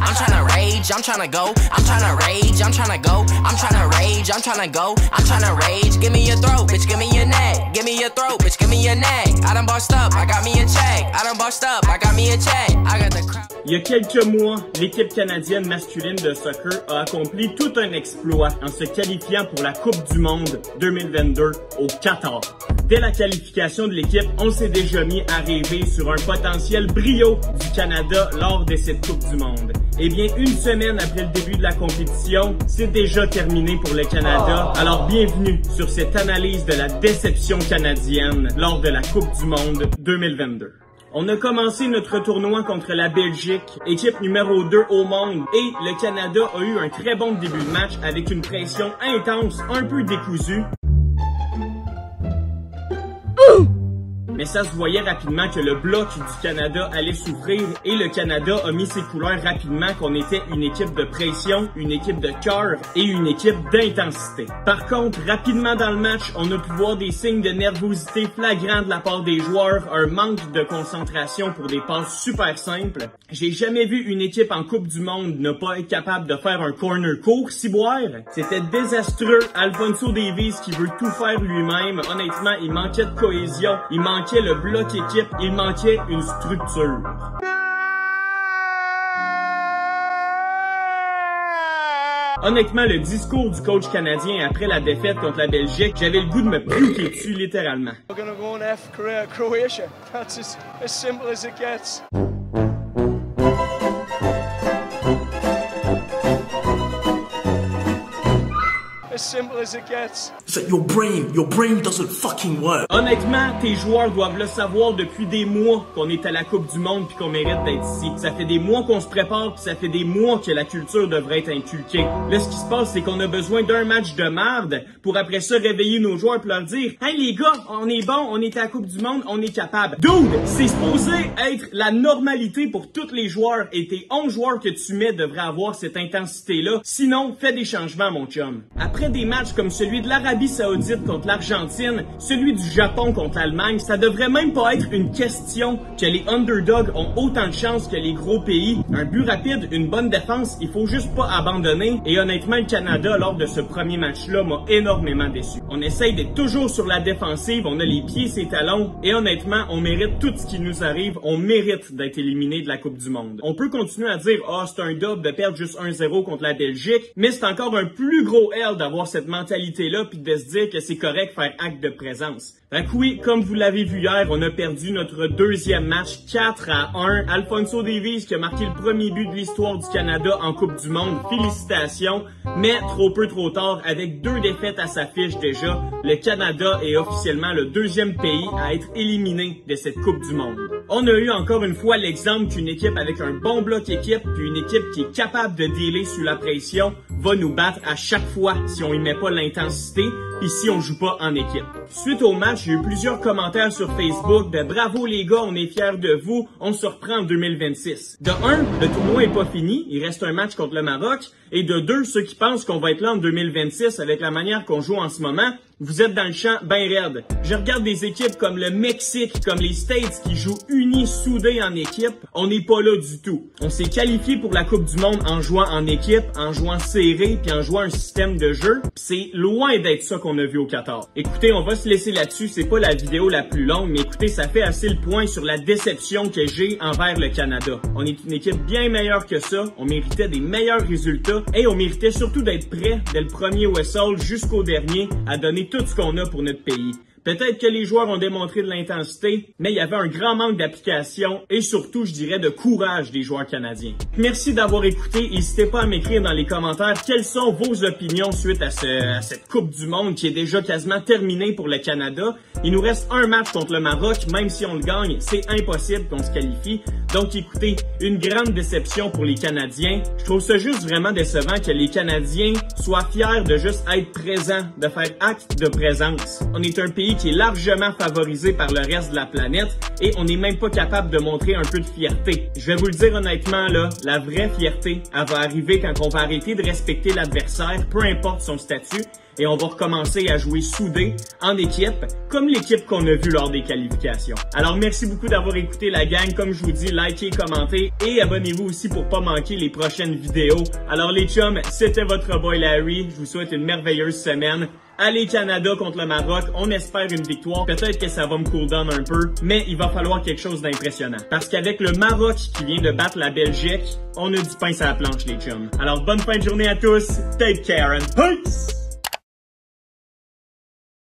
I'm tryna rage, I'm tryna go. I'm tryna rage, I'm tryna go. I'm tryna rage, I'm tryna go. I'm tryna rage. Give me your throat, bitch, give me your neck. Give me your throat, bitch, give me your neck. I done bossed up, I got me a check. I done bossed up, I got me a check. I got the crowd. Il y a quelques mois, l'équipe canadienne masculine de soccer a accompli tout un exploit en se qualifiant pour la Coupe du Monde 2022 au Qatar. Dès la qualification de l'équipe, on s'est déjà mis à rêver sur un potentiel brio du Canada lors de cette Coupe du Monde. Eh bien, une semaine après le début de la compétition, c'est déjà terminé pour le Canada. Alors, bienvenue sur cette analyse de la déception canadienne lors de la Coupe du Monde 2022. On a commencé notre tournoi contre la Belgique, équipe numéro 2 au monde, et le Canada a eu un très bon début de match avec une pression intense, un peu décousue. Mais ça se voyait rapidement que le bloc du Canada allait souffrir et le Canada a mis ses couleurs rapidement qu'on était une équipe de pression, une équipe de cœur et une équipe d'intensité. Par contre, rapidement dans le match, on a pu voir des signes de nervosité flagrants de la part des joueurs, un manque de concentration pour des passes super simples. J'ai jamais vu une équipe en Coupe du Monde ne pas être capable de faire un corner court, ciboire. C'était désastreux. Alphonso Davies qui veut tout faire lui-même. Honnêtement, il manquait de cohésion, il manquait le bloc équipe, il manquait une structure. Honnêtement, le discours du coach canadien après la défaite contre la Belgique, j'avais le goût de me piquer dessus littéralement. We're gonna go and F Croatia. That's as simple as it gets. As simple as it gets. It's like your brain doesn't fucking work. Honnêtement, tes joueurs doivent le savoir depuis des mois qu'on est à la Coupe du Monde puis qu'on mérite d'être ici. Ça fait des mois qu'on se prépare puis ça fait des mois que la culture devrait être inculquée. Là, ce qui se passe, c'est qu'on a besoin d'un match de marde pour après ça réveiller nos joueurs puis leur dire « Hey les gars, on est bon, on est à la Coupe du Monde, on est capable. » Dude, c'est supposé être la normalité pour tous les joueurs et tes 11 joueurs que tu mets devraient avoir cette intensité-là. Sinon, fais des changements, mon chum. Après des matchs comme celui de l'Arabie Saoudite contre l'Argentine, celui du Japon contre l'Allemagne, ça devrait même pas être une question que les underdogs ont autant de chance que les gros pays. Un but rapide, une bonne défense, il faut juste pas abandonner. Et honnêtement, le Canada, lors de ce premier match-là, m'a énormément déçu. On essaye d'être toujours sur la défensive, on a les pieds ses talons, et honnêtement, on mérite tout ce qui nous arrive, on mérite d'être éliminé de la Coupe du Monde. On peut continuer à dire « Ah, c'est un dub de perdre juste 1-0 contre la Belgique », mais c'est encore un plus gros L d'avoir cette mentalité-là puis de se dire que c'est correct faire acte de présence. Fait que oui, comme vous l'avez vu hier, on a perdu notre deuxième match 4-1. Alphonso Davies qui a marqué le premier but de l'histoire du Canada en Coupe du Monde. Félicitations, mais trop peu trop tard, avec 2 défaites à sa fiche déjà, le Canada est officiellement le deuxième pays à être éliminé de cette Coupe du Monde. On a eu encore une fois l'exemple qu'une équipe avec un bon bloc équipe puis une équipe qui est capable de dealer sous la pression va nous battre à chaque fois si on y met pas l'intensité puis si on joue pas en équipe. Suite au match, j'ai eu plusieurs commentaires sur Facebook de « Bravo les gars, on est fiers de vous, on se reprend en 2026 ». De 1, le tournoi est pas fini, il reste un match contre le Maroc. Et de 2, ceux qui pensent qu'on va être là en 2026 avec la manière qu'on joue en ce moment, vous êtes dans le champ ben raide. Je regarde des équipes comme le Mexique, comme les States qui jouent unis, soudés en équipe. On n'est pas là du tout. On s'est qualifié pour la Coupe du Monde en jouant en équipe, en jouant serré, puis en jouant un système de jeu. C'est loin d'être ça qu'on a vu au Qatar. Écoutez, on va se laisser là-dessus. C'est pas la vidéo la plus longue, mais écoutez, ça fait assez le point sur la déception que j'ai envers le Canada. On est une équipe bien meilleure que ça. On méritait des meilleurs résultats et on méritait surtout d'être prêt dès le premier whistle jusqu'au dernier à donner tout ce qu'on a pour notre pays. Peut-être que les joueurs ont démontré de l'intensité, mais il y avait un grand manque d'application et surtout, je dirais, de courage des joueurs canadiens. Merci d'avoir écouté. N'hésitez pas à m'écrire dans les commentaires quelles sont vos opinions suite à cette Coupe du Monde qui est déjà quasiment terminée pour le Canada. Il nous reste un match contre le Maroc. Même si on le gagne, c'est impossible qu'on se qualifie. Donc écoutez, une grande déception pour les Canadiens. Je trouve ça juste vraiment décevant que les Canadiens soient fiers de juste être présents, de faire acte de présence. On est un pays qui est largement favorisé par le reste de la planète et on n'est même pas capable de montrer un peu de fierté. Je vais vous le dire honnêtement là, la vraie fierté, elle va arriver quand on va arrêter de respecter l'adversaire, peu importe son statut. et on va recommencer à jouer soudés, en équipe, comme l'équipe qu'on a vue lors des qualifications. Alors merci beaucoup d'avoir écouté la gang. Comme je vous dis, likez, commentez et abonnez-vous aussi pour pas manquer les prochaines vidéos. Alors les chums, c'était votre boy Larry. Je vous souhaite une merveilleuse semaine. Allez Canada contre le Maroc, on espère une victoire. Peut-être que ça va me cool down un peu, mais il va falloir quelque chose d'impressionnant. Parce qu'avec le Maroc qui vient de battre la Belgique, on a du pain sur la planche les chums. Alors bonne fin de journée à tous, take care and peace!